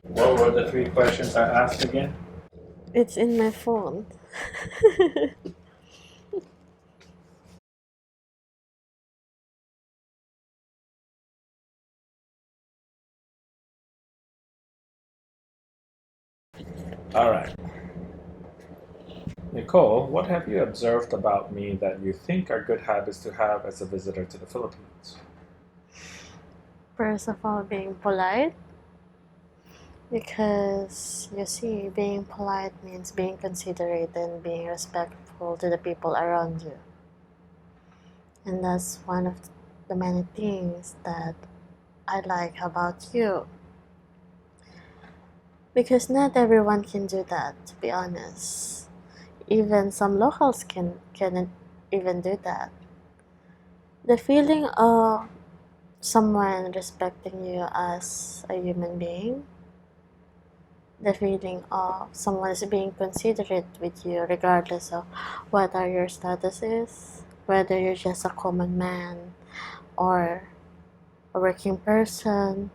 What were the three questions I asked again? It's in my phone. All right. Nicole, what have you observed about me that you think are good habits to have as a visitor to the Philippines? First of all, being polite. Because you see, being polite means being considerate and being respectful to the people around you. And that's one of the many things that I like about you. Because not everyone can do that, to be honest. Even some locals can't even do that. The feeling of someone respecting you as a human being, the feeling of someone is being considerate with you regardless of what are your status is, whether you're just a common man or a working person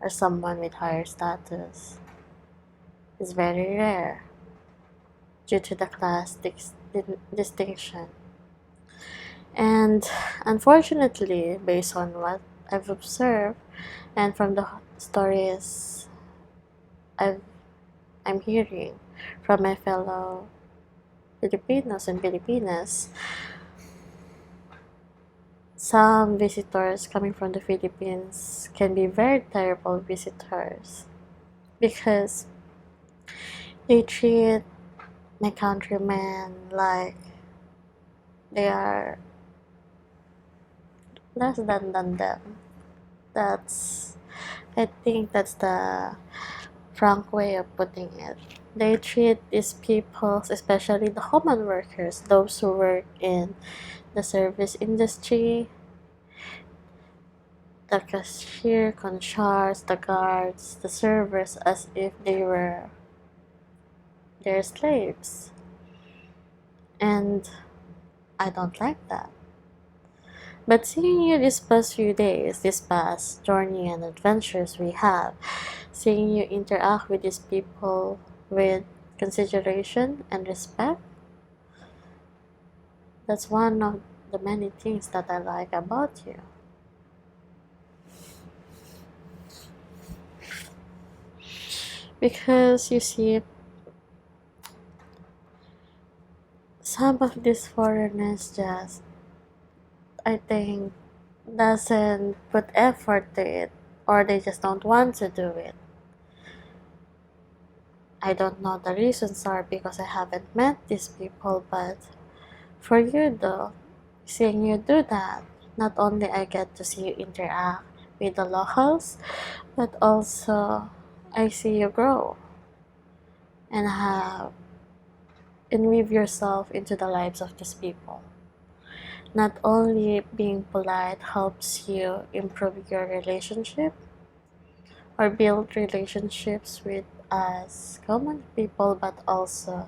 or someone with higher status, is very rare due to the class distinction. And unfortunately, based on what I've observed and from the stories I've, I'm hearing from my fellow Filipinos and Filipinas, some visitors coming from the Philippines can be very terrible visitors because they treat my countrymen like they are less than them. That's I think that's the frank way of putting it. They treat these people, especially the common workers, those who work in the service industry, the cashier, concierge, the guards, the servers, as if they were their slaves. And I don't like that. But seeing you these past few days, this past journey and adventures we have, seeing you interact with these people with consideration and respect, that's one of the many things that I like about you. Because you see, some of these foreigners just, I think, doesn't put effort to it or they just don't want to do it. I don't know the reasons are because I haven't met these people, but for you though, seeing you do that, not only I get to see you interact with the locals, but also I see you grow and have and weave yourself into the lives of these people. Not only being polite helps you improve your relationship or build relationships with us common people, but also,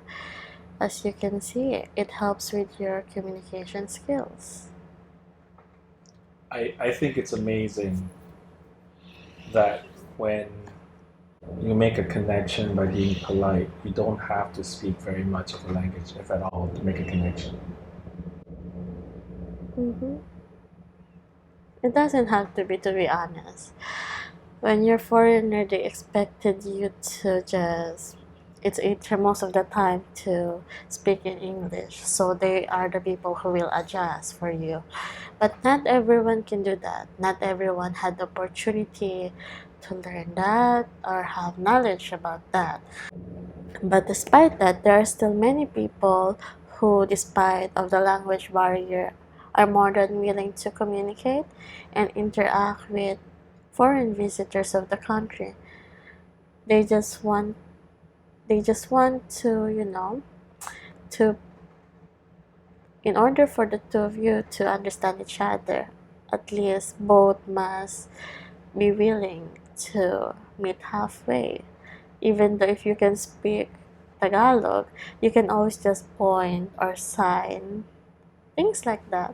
as you can see, it helps with your communication skills. I think it's amazing that when you make a connection by being polite, you don't have to speak very much of the language, if at all, to make a connection. Mm-hmm. It doesn't have to be honest. When you're foreigner, they expected you to just it's most of the time to speak in English. So they are the people who will adjust for you. But not everyone can do that. Not everyone had the opportunity to learn that or have knowledge about that. But despite that, there are still many people who, despite of the language barrier, are more than willing to communicate and interact with foreign visitors of the country. They just want to, to in order for the two of you to understand each other, at least both must be willing to meet halfway. Even though if you can speak Tagalog, you can always just point or sign, things like that.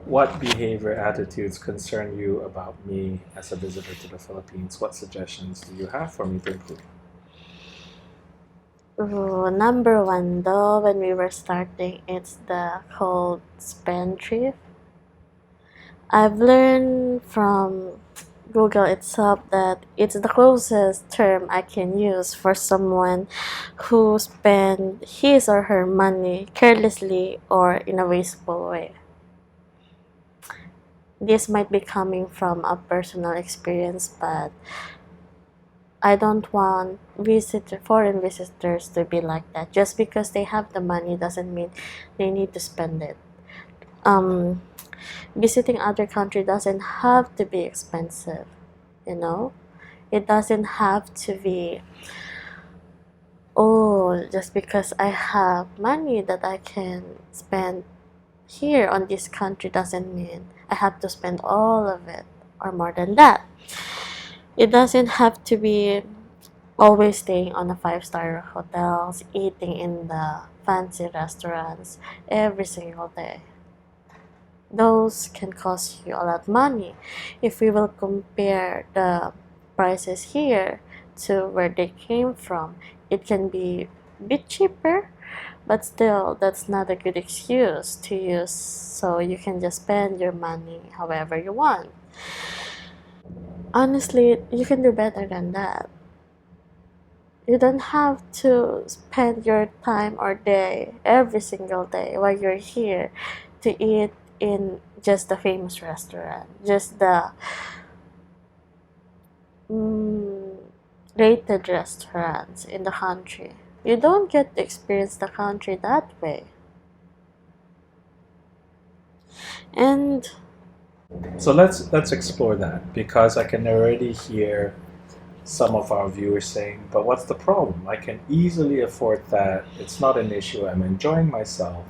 What behavior attitudes concern you about me as a visitor to the Philippines? What suggestions do you have for me to improve? Ooh, number one though, when we were starting, it's the whole spend thrift. I've learned from Google itself that it's the closest term I can use for someone who spend his or her money carelessly or in a wasteful way. This might be coming from a personal experience, but I don't want foreign visitors to be like that. Just because they have the money doesn't mean they need to spend it. Um, Visiting other country doesn't have to be expensive, you know. It doesn't have to be, oh, just because I have money that I can spend here on this country doesn't mean I have to spend all of it or more than that. It doesn't have to be always staying on the five-star hotels, eating in the fancy restaurants every single day. Those can cost you a lot of money. If we will compare the prices here to where they came from, it can be a bit cheaper, but still, that's not a good excuse to use, so you can just spend your money however you want. Honestly, you can do better than that. You don't have to spend your time or day every single day while you're here to eat in just the famous restaurant, just the mm, rated restaurants in the country. You don't get to experience the country that way. And So let's explore that because I can already hear some of our viewers saying, "But what's the problem? I can easily afford that. It's not an issue. I'm enjoying myself.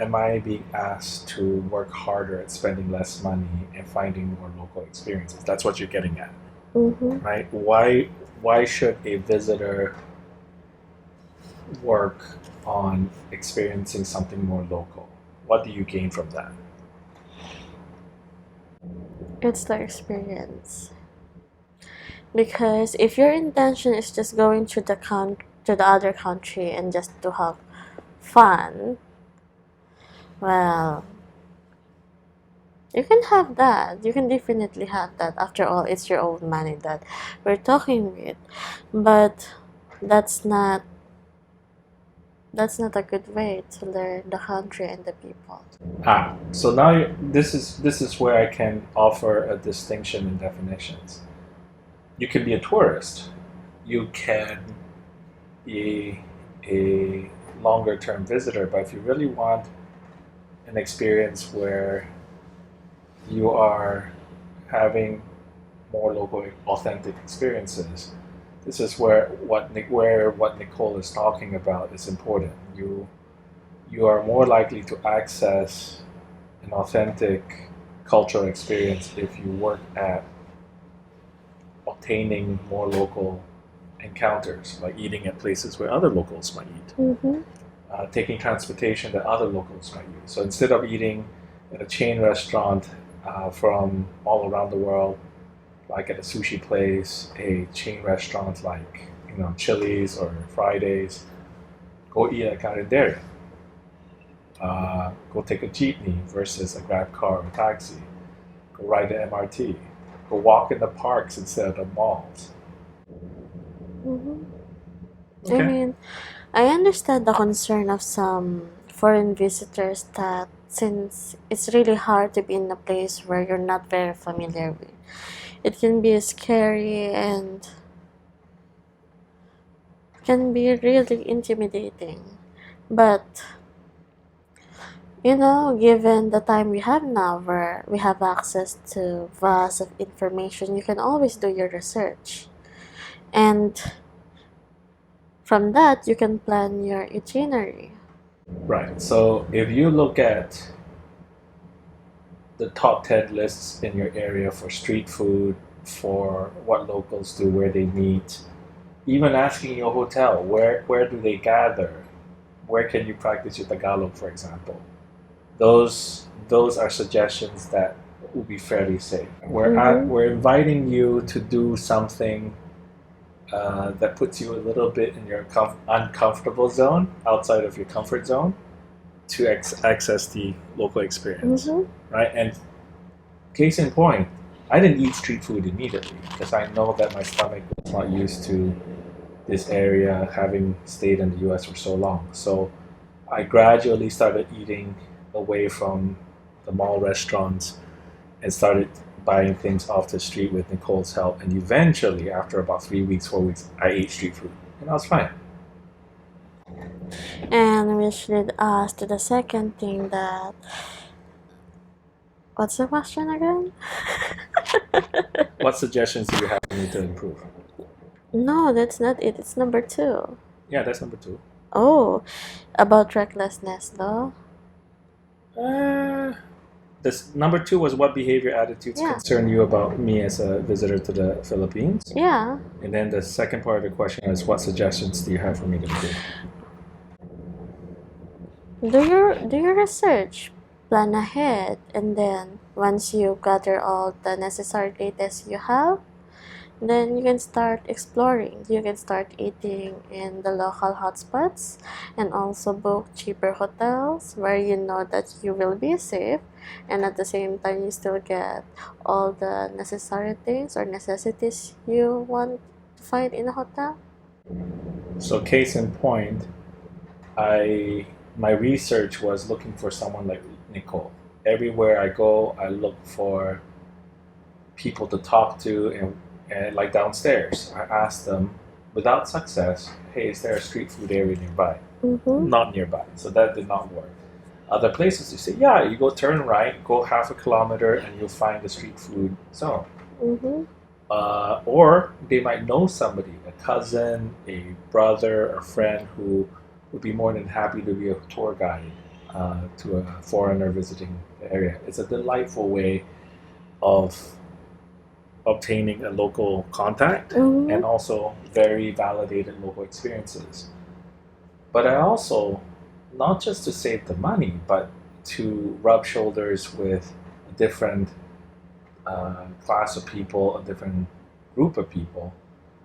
Am I being asked to work harder at spending less money and finding more local experiences?" That's what you're getting at, mhm, right? Why should a visitor work on experiencing something more local? What do you gain from that? it's the experience. Because if your intention is just going to to the other country and just to have fun, well, you can have that. You can definitely have that. After all, it's your own money that we're talking with. But that's not that's not a good way to learn the country and the people. So now this is where I can offer a distinction in definitions. You can be a tourist. You can be a longer term visitor, but if you really want an experience where you are having more local, authentic experiences, this is where what Nicole is talking about is important. You are more likely to access an authentic cultural experience if you work at obtaining more local encounters, like eating at places where other locals might eat, Mm-hmm. taking transportation that other locals might use. So instead of eating at a chain restaurant from all around the world, like at a sushi place, a chain restaurant like Chili's or Fridays, go eat at Carinderia. Go take a jeepney versus a grab car or taxi. Go ride the MRT. Go walk in the parks instead of the malls. Mm-hmm. I Okay. mean, I understand the concern of some foreign visitors that since it's really hard to be in a place where you're not very familiar with, it can be scary and can be really intimidating. But given the time we have now where we have access to vast of information, you can always do your research. And from that, you can plan your itinerary. Right. So if you look at the top 10 lists in your area for street food, for what locals do, where they meet, even asking your hotel, where do they gather? Where can you practice your Tagalog, for example? those are suggestions that will be fairly safe. We're inviting you to do something that puts you a little bit in your uncomfortable zone, outside of your comfort zone, to access the local experience, right? And case in point, I didn't eat street food immediately because I know that my stomach was not used to this area, having stayed in the US for so long. So I gradually started eating away from the mall restaurants and started buying things off the street with Nicole's help. And eventually, after about 3 weeks, 4 weeks, I ate street food. And I was fine. And which led us to the second thing that. What's the question again? What suggestions do you have for me to improve? No, that's not it. It's number 2. Yeah, that's number 2. Oh, about recklessness, though. This number 2 was what behavior attitudes Yeah. concern you about me as a visitor to the Philippines. Yeah. And then the second part of the question is, what suggestions do you have for me to improve? Do your research, plan ahead, and then once you gather all the necessary data you have, then you can start exploring. You can start eating in the local hotspots and also book cheaper hotels where you know that you will be safe, and at the same time you still get all the necessary things or necessities you want to find in a hotel. So, case in point, my research was looking for someone like Nicole. Everywhere I go, I look for people to talk to, and like downstairs, I asked them without success, hey, is there a street food area nearby? Not nearby. So that did not work. Other places, you say, yeah, you go turn right, go half a kilometer, and you'll find the street food zone. Or they might know somebody, a cousin, a brother, a friend who would be more than happy to be a tour guide to a foreigner visiting the area. It's a delightful way of obtaining a local contact and also very validated local experiences. But I also, not just to save the money, but to rub shoulders with a different class of people, a different group of people.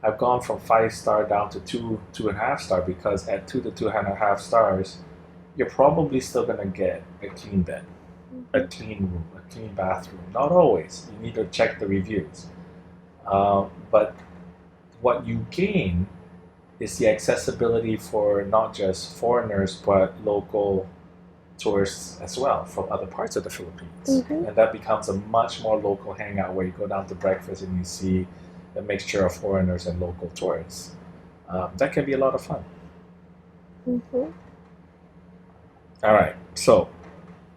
I've gone from 5-star down to 2.5 star, because at 2 to 2.5 stars, you're probably still gonna get a clean bed, a clean room, a clean bathroom. Not always. You need to check the reviews. But what you gain is the accessibility for not just foreigners, but local tourists as well from other parts of the Philippines. And that becomes a much more local hangout where you go down to breakfast and you see a mixture of foreigners and local tourists. That can be a lot of fun. All right. So,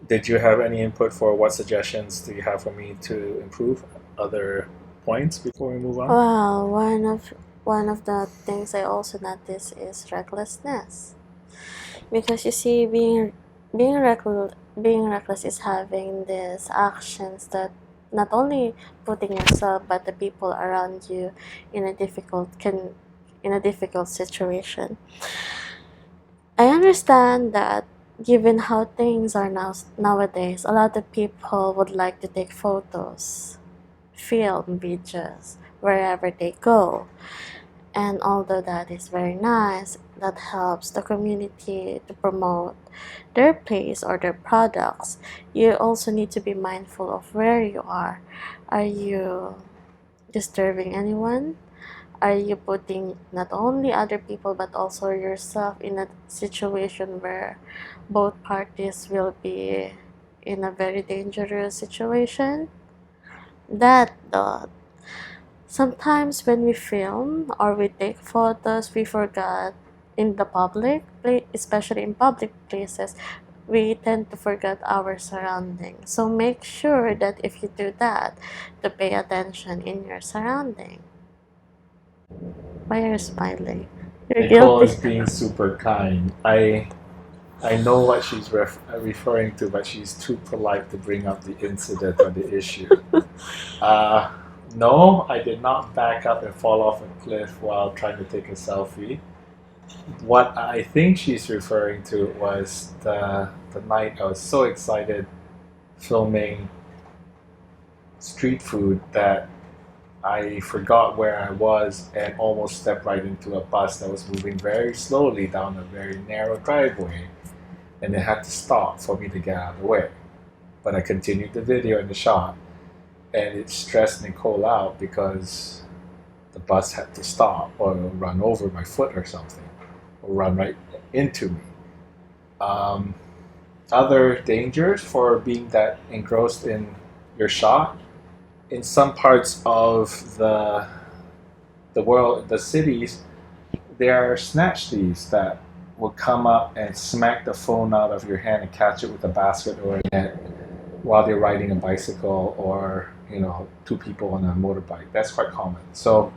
did you have any input for what suggestions do you have for me to improve? Other points before we move on? Well, one of the things I also notice is recklessness, because you see, being reckless is having these actions that not only putting yourself but the people around you in a difficult situation. I understand that given how things are nowadays, a lot of people would like to take photos, film videos wherever they go. And although that is very nice, that helps the community to promote their place or their products, you also need to be mindful of where you are. Are you disturbing anyone? Are you putting not only other people but also yourself in a situation where both parties will be in a very dangerous situation? Sometimes when we film or we take photos, we forget in the especially in public places, we tend to forget our surroundings. So make sure that if you do that, to pay attention in your surrounding. Why are you smiling? You're Nicole is guilty. being super kind. I know what she's referring to, but she's too polite to bring up the incident or the issue. No, I did not back up and fall off a cliff while trying to take a selfie. what I think she's referring to was the night I was so excited filming street food that I forgot where I was and almost stepped right into a bus that was moving very slowly down a very narrow driveway, and it had to stop for me to get out of the way. But I continued the video and the shot, and it stressed Nicole out because the bus had to stop or run over my foot or something, or run right into me. Um, Other dangers for being that engrossed in your shot, in some parts of the world, the cities, there are snatch thieves that will come up and smack the phone out of your hand and catch it with a basket or a net while they're riding a bicycle, or two people on a motorbike. That's quite common. So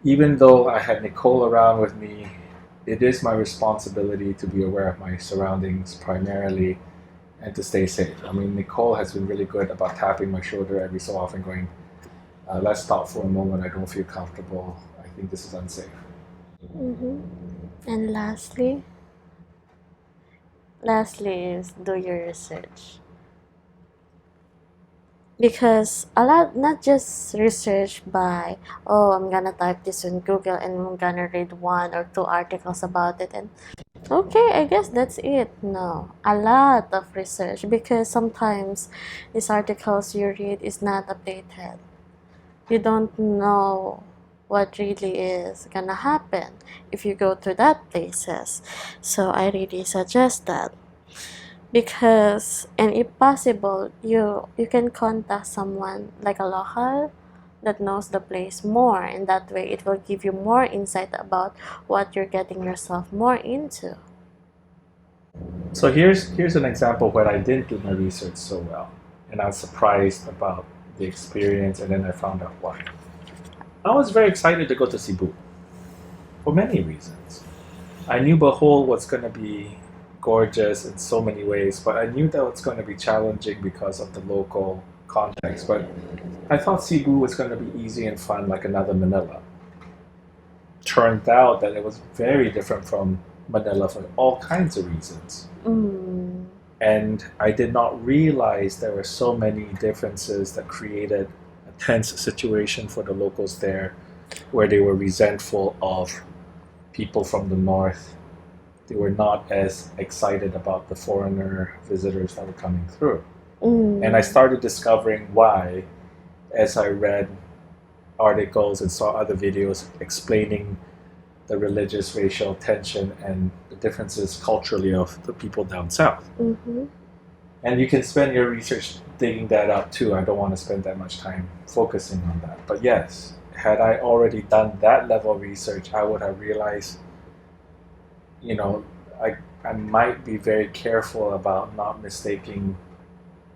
even though I had Nicole around with me, it is my responsibility to be aware of my surroundings primarily and to stay safe. I mean, Nicole has been really good about tapping my shoulder every so often, going, let's stop for a moment. I don't feel comfortable. I think this is unsafe. Mm-hmm. And lastly is do your research. Because a lot, not just research by, oh, I'm gonna type this on Google and I'm gonna read one or two articles about it and okay, I guess that's it. No, a lot of research, because sometimes these articles you read is not updated. You don't know what really is gonna happen if you go to that places. So I really suggest that, because and if possible you can contact someone like a local that knows the place more, and that way it will give you more insight about what you're getting yourself more into. So here's an example where I didn't do my research so well, and I was surprised about the experience, and then I found out why. I was very excited to go to Cebu for many reasons. I knew Bohol was going to be gorgeous in so many ways, but I knew that was going to be challenging because of the local context. But I thought Cebu was going to be easy and fun like another Manila. Turned out that it was very different from Manila for all kinds of reasons. Mm. And I did not realize there were so many differences that created a tense situation for the locals there, where they were resentful of people from the north. They were not as excited about the foreigner visitors that were coming through. And I started discovering why as I read articles and saw other videos explaining the religious racial tension and the differences culturally of the people down south. Mm-hmm. And you can spend your research digging that up too. I don't want to spend that much time focusing on that. But yes, had I already done that level of research, I would have realized, I might be very careful about not mistaking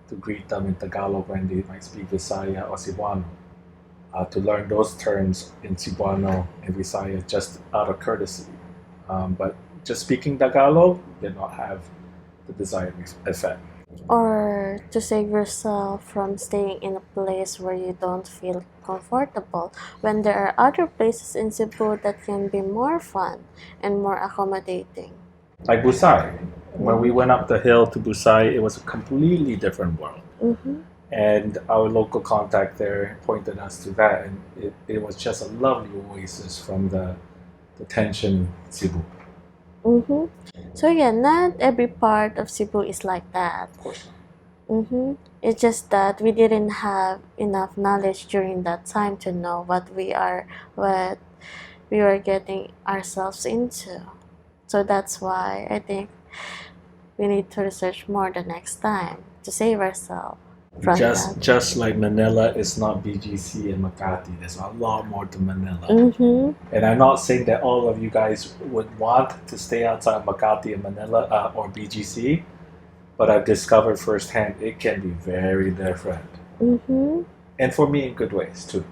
to greet them in Tagalog when they might speak Visaya or Cebuano. To learn those terms in Cebuano and Visaya just out of courtesy. But just speaking Tagalog did not have the desired effect. Or to save yourself from staying in a place where you don't feel comfortable, when there are other places in Cebu that can be more fun and more accommodating. Like Busai. When we went up the hill to Busai, it was a completely different world. Mm-hmm. And our local contact there pointed us to that, and it was just a lovely oasis from the tension in Cebu. Mm-hmm. So yeah, not every part of Cebu is like that. Of course. Mm-hmm. It's just that we didn't have enough knowledge during that time to know what we were getting ourselves into. So that's why I think we need to research more the next time to save ourselves from that. Just like Manila is not BGC and Makati, there's a lot more to Manila. Mm-hmm. And I'm not saying that all of you guys would want to stay outside Makati and Manila or BGC, but I've discovered firsthand it can be very different. Mm-hmm. And for me, in good ways too.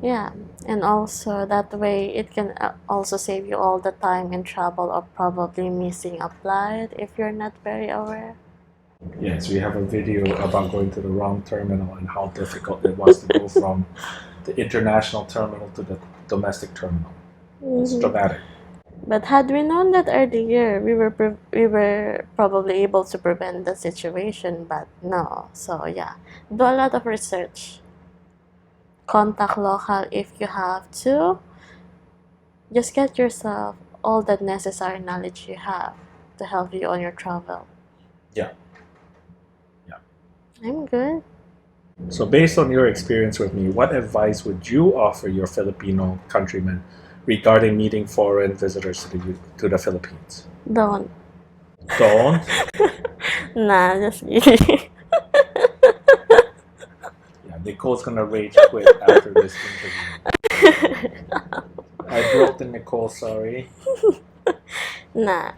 Yeah, and also that way it can also save you all the time and trouble of probably missing a flight if you're not very aware. Yes, we have a video about going to the wrong terminal and how difficult it was to go from the international terminal to the domestic terminal. It's Mm-hmm. dramatic. But had we known that earlier, we were probably able to prevent the situation. But no, so yeah, do a lot of research. Contact local if you have to. Just get yourself all the necessary knowledge you have to help you on your travel. Yeah. I'm good. So, based on your experience with me, what advice would you offer your Filipino countrymen regarding meeting foreign visitors to the Philippines? Don't. Don't. Nah, just kidding. Yeah, Nicole's gonna rage quit after this interview. I broke the Nicole, sorry. Nah.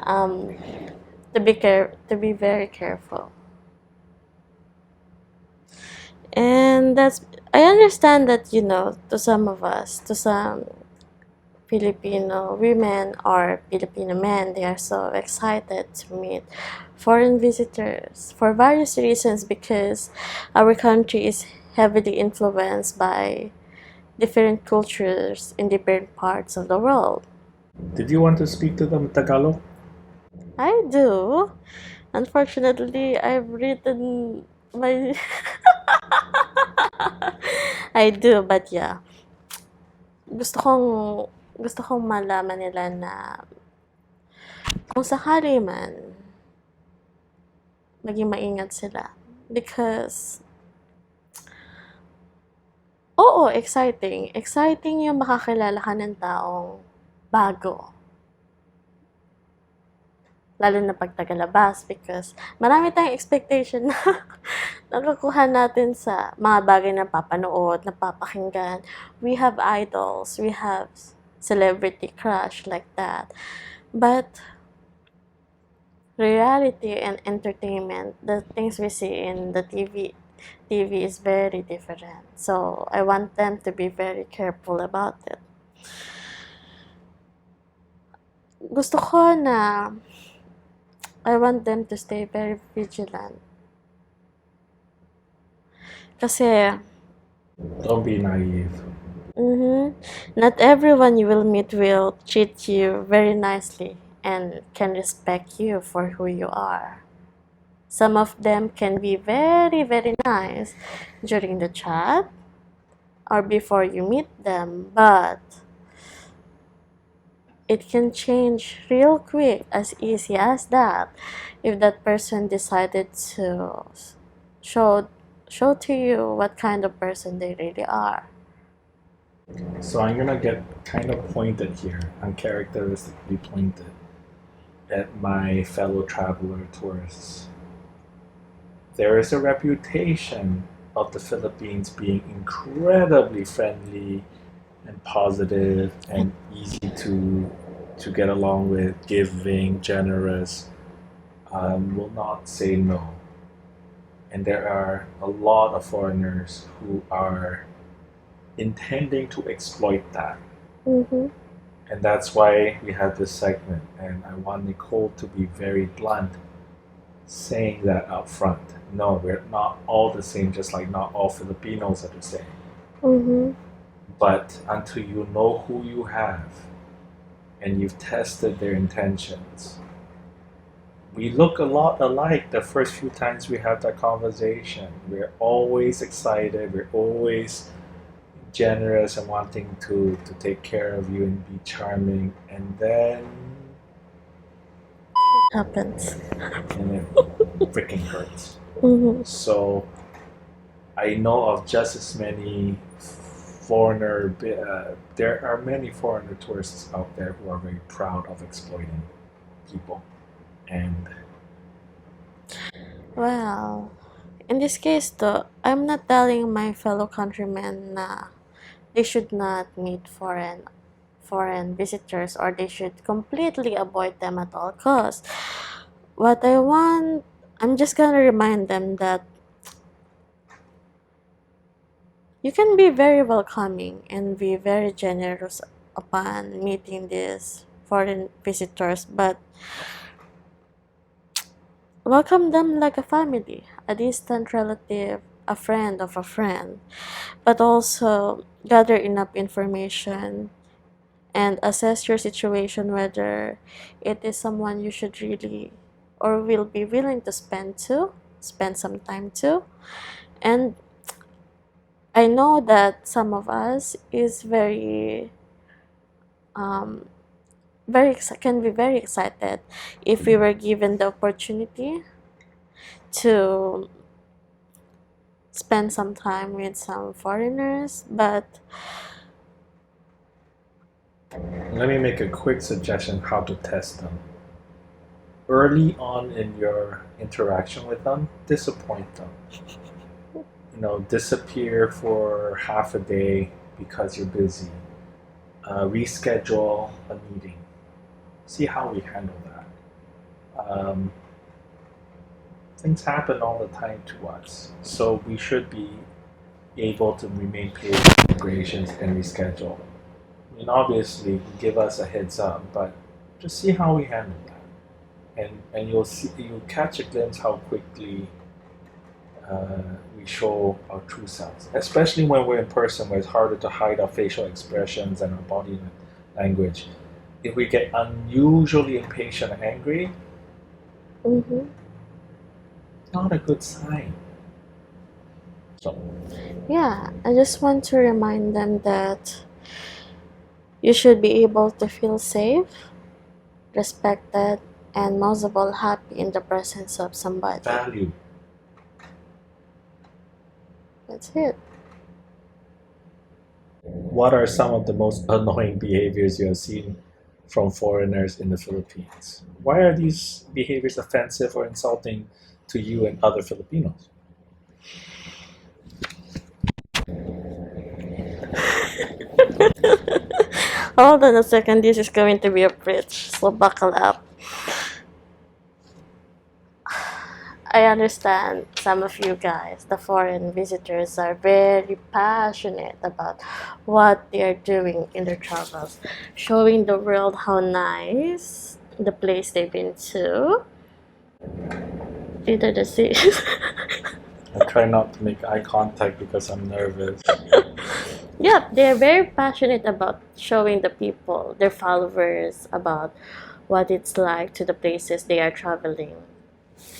Um, to be very careful. And that's I understand that to some of us, to some Filipino women or Filipino men, they are so excited to meet foreign visitors for various reasons because our country is heavily influenced by different cultures in different parts of the world. Did you want to speak to them in Tagalog? I do. Unfortunately, I've written my I do, but yeah. Gusto kong gusto kong malaman nila na kung sakali man maging maingat sila because oo, exciting. Exciting yung makakilala ka ng taong bago. Lalo na pag tagalabas because marami tayong expectation na nakukuha natin sa mga bagay na papanood, napapakinggan. We have idols, we have celebrity crush like that. But reality and entertainment, the things we see in the TV is very different. So I want them to be very careful about it. Gusto ko na I want them to stay very vigilant. Kasi Don't be naive. not everyone you will meet will treat you very nicely and can respect you for who you are. Some of them can be very, very nice during the chat or before you meet them, but it can change real quick, as easy as that, if that person decided to show to you what kind of person they really are. So I'm gonna get kind of pointed here, uncharacteristically pointed at my fellow traveler tourists. There is a reputation of the Philippines being incredibly friendly and positive and easy to get along with, giving, generous, will not say no. And there are a lot of foreigners who are intending to exploit that. Mm-hmm. And that's why we have this segment. And I want Nicole to be very blunt, saying that up front. No, we're not all the same, just like not all Filipinos are the same. Mm-hmm. But until you know who you have and you've tested their intentions, we look a lot alike the first few times we have that conversation. We're always excited, we're always generous and wanting to take care of you and be charming, and then Happens. and it freaking hurts. Mm-hmm. So I know of just as many there are many foreigner tourists out there who are very proud of exploiting people. And Well, in this case though, I'm not telling my fellow countrymen na they should not meet foreign visitors or they should completely avoid them at all costs. What I want, I'm just gonna remind them that you can be very welcoming and be very generous upon meeting these foreign visitors, but welcome them like a family, a distant relative, a friend of a friend, but also gather enough information and assess your situation whether it is someone you should really or will be willing to spend some time to. And I know that some of us is um can be very excited if we were given the opportunity to spend some time with some foreigners, but Let me make a quick suggestion how to test them. Early on in your interaction with them, disappoint them. Disappear for half a day because you're busy. Reschedule a meeting. See how we handle that. Things happen all the time to us, so we should be able to remain patient, gracious, and reschedule. I mean, obviously, give us a heads up, but just see how we handle that, and you'll catch a glimpse how quickly we show our true selves, especially when we're in person, where it's harder to hide our facial expressions and our body language. If we get unusually impatient and angry, mhm. it's not a good sign. So, Yeah, I just want to remind them that you should be able to feel safe, respected, and most of all happy in the presence of somebody. value. That's it. What are some of the most annoying behaviors you have seen from foreigners in the Philippines? Why are these behaviors offensive or insulting to you and other Filipinos? Hold on a second, this is going to be a bridge, so buckle up. I understand some of you guys, the foreign visitors, are very passionate about what they are doing in their travels, showing the world how nice the place they've been to. Either the sea. I try not to make eye contact because I'm nervous. Yep, they're very passionate about showing the people, their followers, about what it's like to the places they are traveling.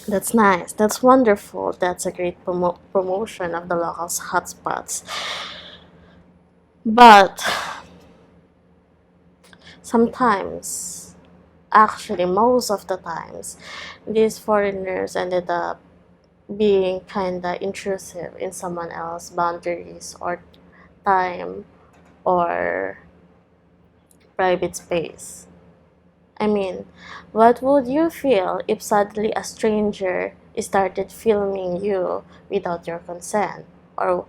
That's nice. That's wonderful. That's a great promotion of the local hotspots. But sometimes, actually, most of the times, these foreigners ended up being kinda intrusive in someone else's boundaries or time or private space. I mean, what would you feel if suddenly a stranger started filming you without your consent, or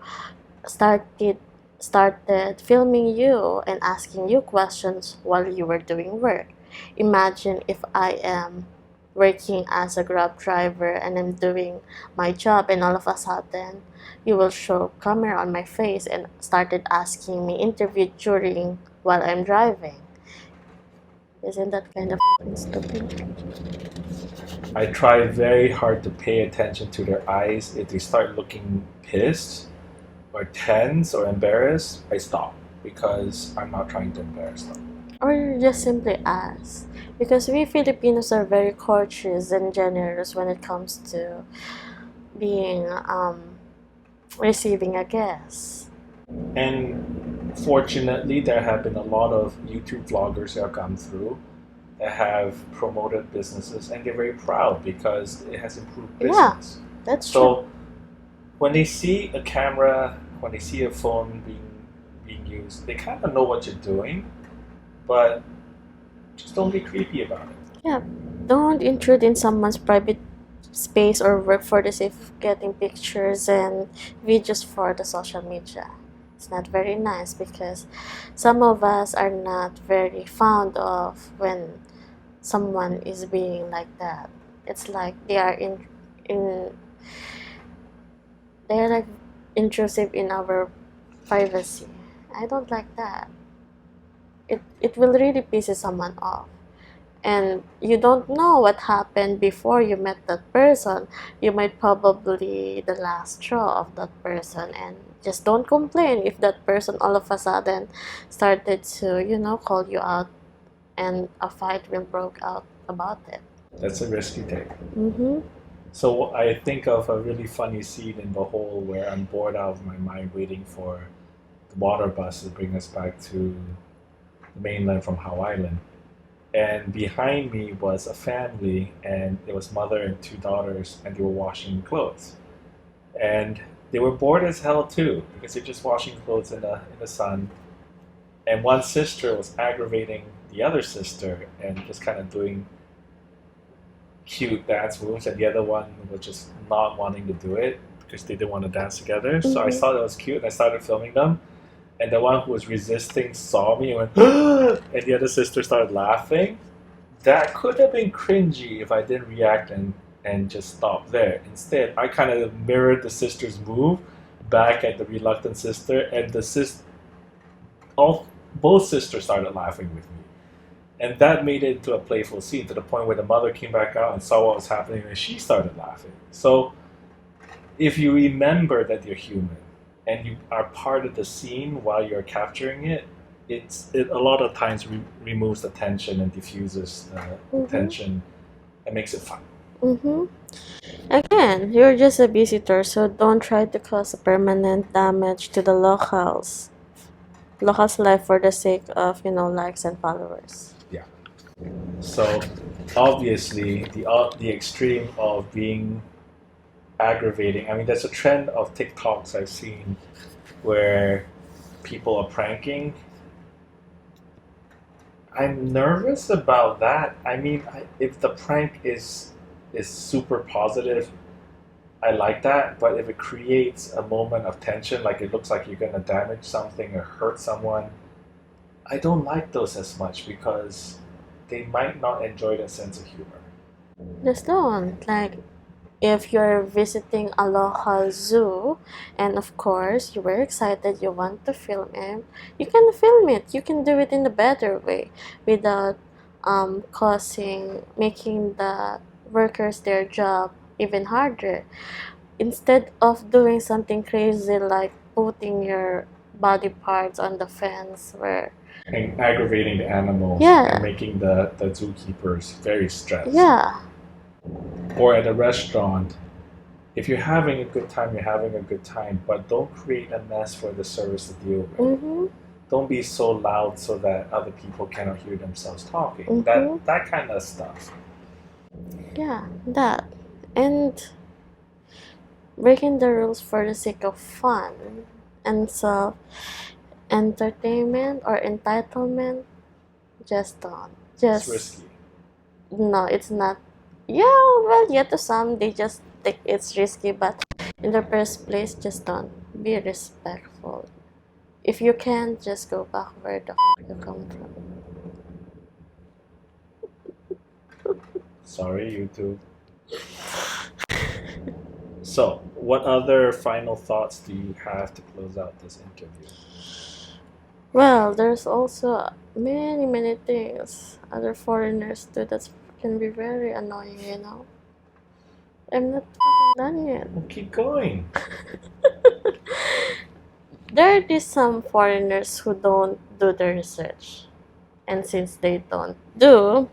started filming you and asking you questions while you were doing work? Imagine if I am working as a Grab driver and I'm doing my job, and all of a sudden you will show camera on my face and started asking me interview during while I'm driving. Isn't that kind of stupid? I try very hard to pay attention to their eyes. If they start looking pissed or tense or embarrassed, I stop because I'm not trying to embarrass them. Or just simply ask. Because we Filipinos are very courteous and generous when it comes to being receiving a guest. And fortunately, there have been a lot of YouTube vloggers who have come through that have promoted businesses, and they're very proud because it has improved Yeah, business. that's true. So when they see a camera, when they see a phone being used, they kind of know what you're doing, but just don't be creepy about it. Yeah, don't intrude in someone's private space or work for the sake of getting pictures and videos for the social media. It's not very nice because some of us are not very fond of when someone is being like that. It's like in they're like intrusive in our privacy. I don't like that. It will really piss someone off. and you don't know what happened before you met that person. You might probably the last straw of that person, and just don't complain if that person all of a sudden started to, call you out, and a fight will broke out about it. That's a risky take. Mm-hmm. So I think of a really funny scene in The Hole where I'm bored out of my mind waiting for the water bus to bring us back to the mainland from Hawaii Island. And behind me was a family, and it was mother and two daughters, and they were washing clothes. And they were bored as hell too, because they're just washing clothes in the sun. And one sister was aggravating the other sister and just kind of doing cute dance moves, and the other one was just not wanting to do it because they didn't want to dance together. So I Mm-hmm. saw that was cute, and I started filming them. And the one who was resisting saw me and went, and the other sister started laughing. That could have been cringy if I didn't react and just stop there. Instead, I kind of mirrored the sister's move back at the reluctant sister, and all both sisters started laughing with me. And that made it into a playful scene to the point where the mother came back out and saw what was happening and she started laughing. So if you remember that you're human and you are part of the scene while you're capturing it, it a lot of times removes the tension and diffuses the Mm-hmm. tension and makes it fun. Mm-hmm. Again, you're just a visitor, so don't try to cause a permanent damage to the locals' life for the sake of, likes and followers. Yeah. So obviously the extreme of being aggravating. I mean, there's a trend of TikToks I've seen where people are pranking. I'm nervous about that. I mean, if the prank is super positive, I like that. But if it creates a moment of tension, like it looks like you're gonna damage something or hurt someone, I don't like those as much because they might not enjoy that sense of humor. Just don't. Like, if you're visiting a local zoo, and of course you were excited, you want to film it, you can film it. You can do it in a better way without making the workers their job even harder. Instead of doing something crazy like putting your body parts on the fence where And aggravating the animals yeah, and making the zookeepers very stressed. yeah, Or at a restaurant, if you're having a good time, you're having a good time, but don't create a mess for the service to deal with. mm-hmm, Don't be so loud so that other people cannot hear themselves talking. mm-hmm, That kind of stuff. yeah, that. And breaking the rules for the sake of fun and self entertainment or entitlement, just don't. It's Just risky. no, it's not. Yeah, well, yeah, to some they just think it's risky, but in the first place, just don't. Be respectful. If you can, just go back where the you come from. Sorry, YouTube. So, what other final thoughts do you have to close out this interview? Well, there's also many, many things other foreigners do that can be very annoying. I'm not fucking done yet. Well, keep going. There are just some foreigners who don't do the research. And since they don't do,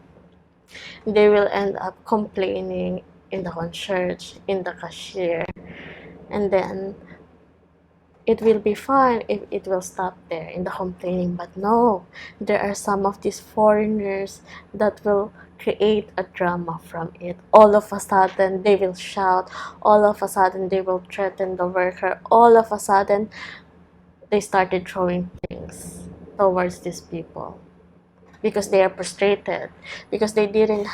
they will end up complaining in the concierge, in the cashier, and then it will be fine if it will stop there in the complaining. But no, there are some of these foreigners that will create a drama from it. All of a sudden they will shout, all of a sudden they will threaten the worker, all of a sudden they started throwing things towards these people because they are frustrated, because they didn't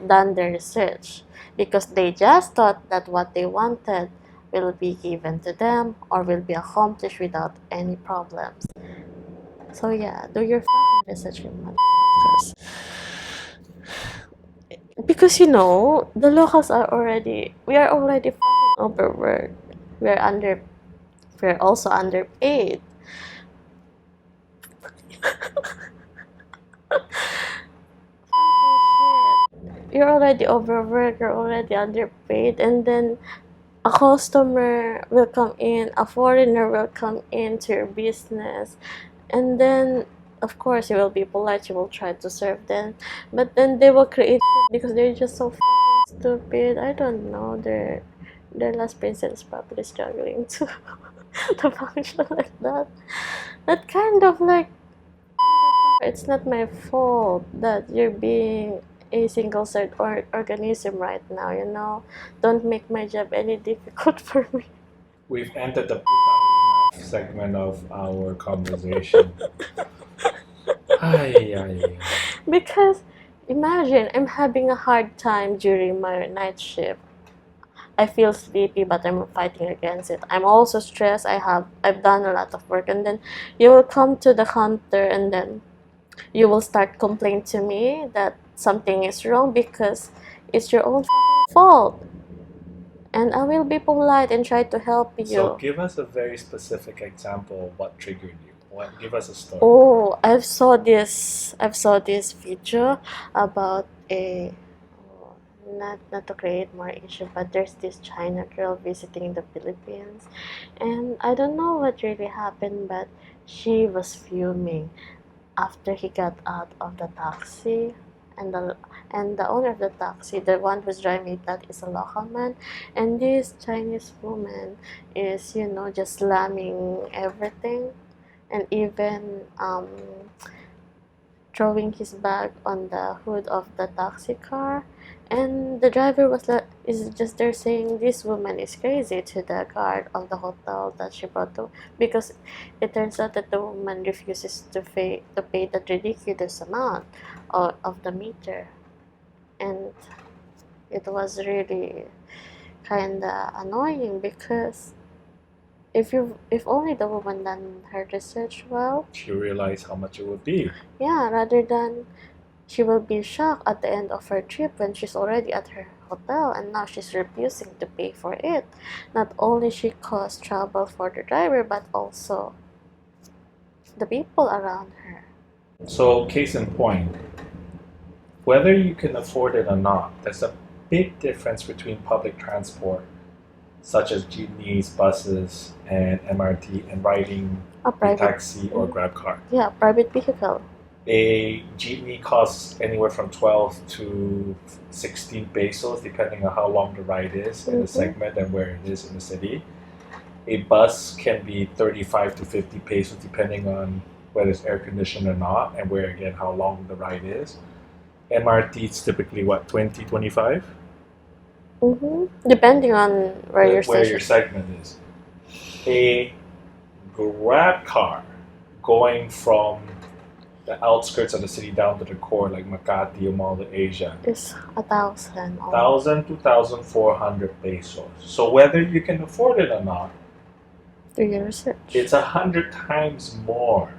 done their research, because they just thought that what they wanted will be given to them or will be accomplished without any problems. So yeah, do your fucking research, you motherfuckers. Because the locals we are already fucking overworked. We're under, we're also underpaid. Fucking shit. you're already overworked, you're already underpaid, and then a customer will come in, a foreigner will come into your business, and then of course you will be polite, you will try to serve them, but then they will create shit because they're just so stupid. I don't know, their last princess is probably struggling to to function like that. That kind of like, it's not my fault that you're being a single celled organism right now, you know. Don't make my job any difficult for me. We've entered the segment of our conversation. Ay, ay, ay. Because imagine I'm having a hard time during my night shift. I feel sleepy, but I'm fighting against it. I'm also stressed. I've done a lot of work, and then you will come to the counter, and then you will start complaining to me that something is wrong because it's your own fault. And I will be polite and try to help you. So give us a very specific example of what triggered you. Give us a story. Oh, I've saw this video about a, not to create more issue, but there's this China girl visiting the Philippines, and I don't know what really happened, but she was fuming after he got out of the taxi, and the owner of the taxi, the one who's driving that, is a local man, and this Chinese woman is, you know, just slamming everything, and even throwing his bag on the hood of the taxi car, and the driver is just there saying this woman is crazy to the guard of the hotel that she brought to, because it turns out that the woman refuses to pay that ridiculous amount of the meter, and it was really kinda annoying because if only the woman done her research well, she realized how much it would be. yeah, rather than she will be shocked at the end of her trip when she's already at her hotel and now she's refusing to pay for it. Not only she caused trouble for the driver, but also the people around her. So case in point, whether you can afford it or not, there's a big difference between public transport such as jeepneys, buses, and MRT, and riding a taxi or grab car. Yeah, private vehicle. A jeepney costs anywhere from 12 to 16 pesos, depending on how long the ride is in the segment and where it is in the city. A bus can be 35 to 50 pesos, depending on whether it's air conditioned or not, and where, again, how long the ride is. MRT is typically what, 20, 25? Depending on where your segment is. A grab car going from the outskirts of the city down to the core, like Makati or Mall of Asia, is 1,000. 1,000 to 1,400 pesos. So whether you can afford it or not, do your research. It's 100 times more.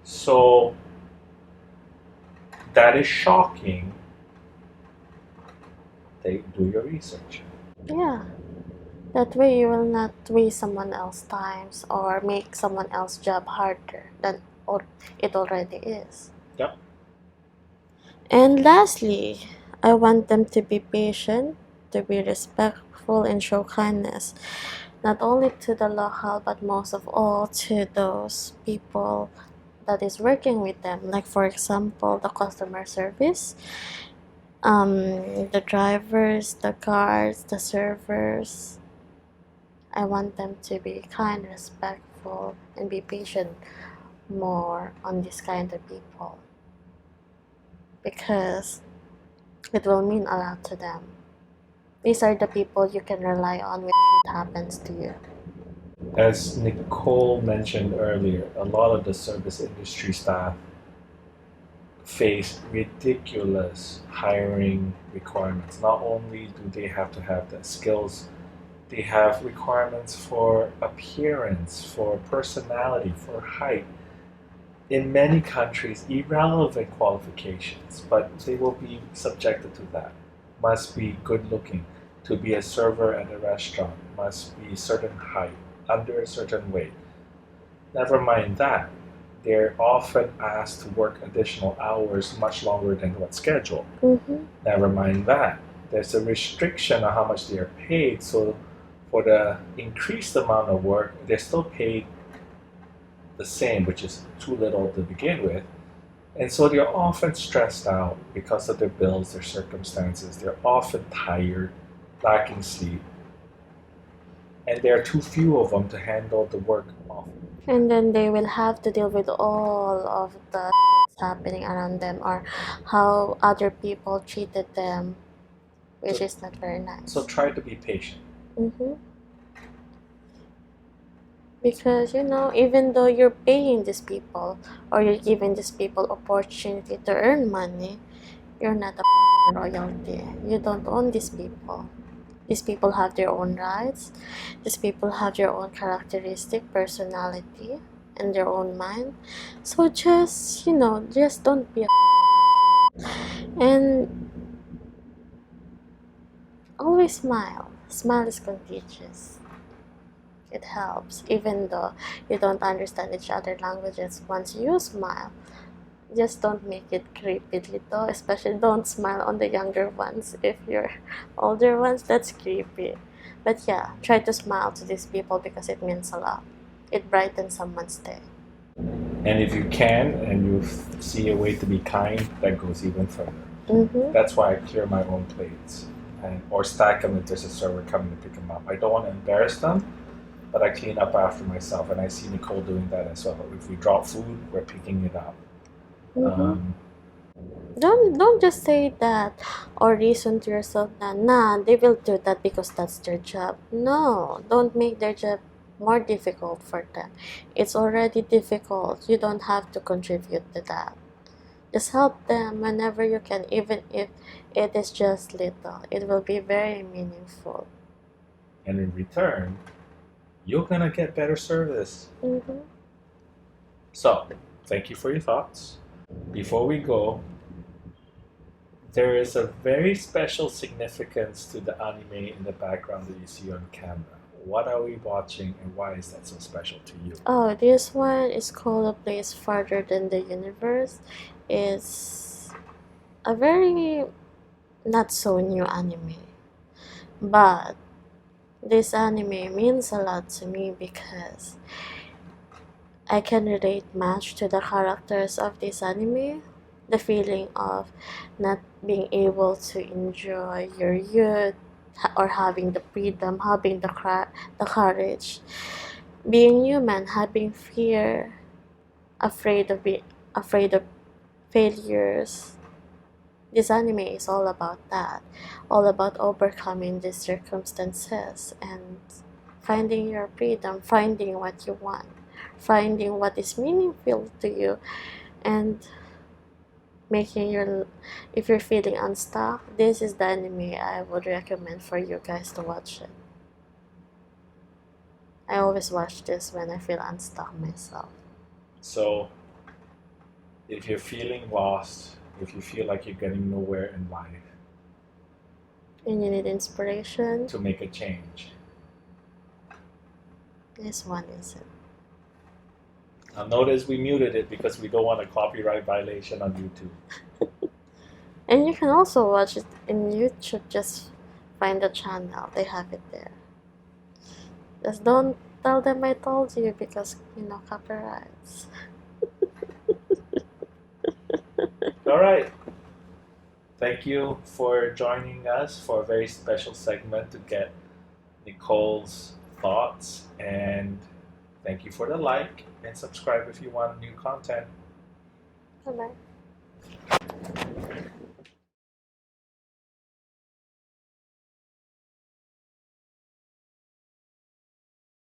So that is shocking. Do your research. Yeah. That way you will not waste someone else's time or make someone else's job harder than it already is. Yep. And lastly, I want them to be patient, to be respectful, and show kindness, not only to the local, but most of all to those people that is working with them. Like, for example, the customer service, the drivers, the guards, the servers. I want them to be kind, respectful, and be patient more on this kind of people, because it will mean a lot to them. These are the people you can rely on when it happens to you. As Nicole mentioned earlier, a lot of the service industry staff face ridiculous hiring requirements. Not only do they have to have the skills, they have requirements for appearance, for personality, for height. In many countries, irrelevant qualifications, but they will be subjected to that. Must be good looking. To be a server at a restaurant, must be certain height, under a certain weight. Never mind that. they're often asked to work additional hours much longer than what's scheduled. Mm-hmm. Never mind that. There's a restriction on how much they are paid, so for the increased amount of work, they're still paid the same, which is too little to begin with. And so they're often stressed out because of their bills, their circumstances. They're often tired, lacking sleep, and there are too few of them to handle the work often. And then they will have to deal with all of the happening around them or how other people treated them, which So, is not very nice. so try to be patient. Mm-hmm. Because even though you're paying these people or you're giving these people opportunity to earn money, you're not a royalty. You don't own these people. These people have their own rights. These people have their own characteristic, personality, and their own mind. So just don't be a and always smile. Smile is contagious. It helps, even though you don't understand each other languages. Once you smile, just don't make it creepy little. Especially don't smile on the younger ones. If you're older ones, that's creepy. But yeah, try to smile to these people because it means a lot. It brightens someone's day. And if you can and you see a way to be kind, that goes even further. Mm-hmm. That's why I clear my own plates or stack them if there's a server coming to pick them up. I don't want to embarrass them, but I clean up after myself, and I see Nicole doing that as well. If we drop food, we're picking it up. Mm-hmm. Don't just say that or reason to yourself that they will do that because that's their job. No, don't make their job more difficult for them. It's already difficult. You don't have to contribute to that. Just help them whenever you can, even if it is just little. It will be very meaningful. And in return, you're gonna get better service. Mm-hmm. So, thank you for your thoughts. Before we go, there is a very special significance to the anime in the background that you see on camera. What are we watching and why is that so special to you? Oh, this one is called A Place Farther Than the Universe. It's a very not so new anime. But this anime means a lot to me because I can relate much to the characters of this anime. The feeling of not being able to enjoy your youth or having the freedom, having the courage, being human, having fear, afraid of failures. This anime is all about that, all about overcoming these circumstances and finding your freedom, finding what you want, finding what is meaningful to you, and if you're feeling unstuck, this is the anime I would recommend for you guys to watch it. I always watch this when I feel unstuck myself. So, if you're feeling lost, if you feel like you're getting nowhere in life, And you need inspiration, to make a change, this one is it. now notice we muted it because we don't want a copyright violation on YouTube. And you can also watch it in YouTube, just find the channel, they have it there. Just don't tell them I told you because, copyrights. All right. Thank you for joining us for a very special segment to get Nicole's thoughts, and thank you for the like and subscribe if you want new content. Bye-bye.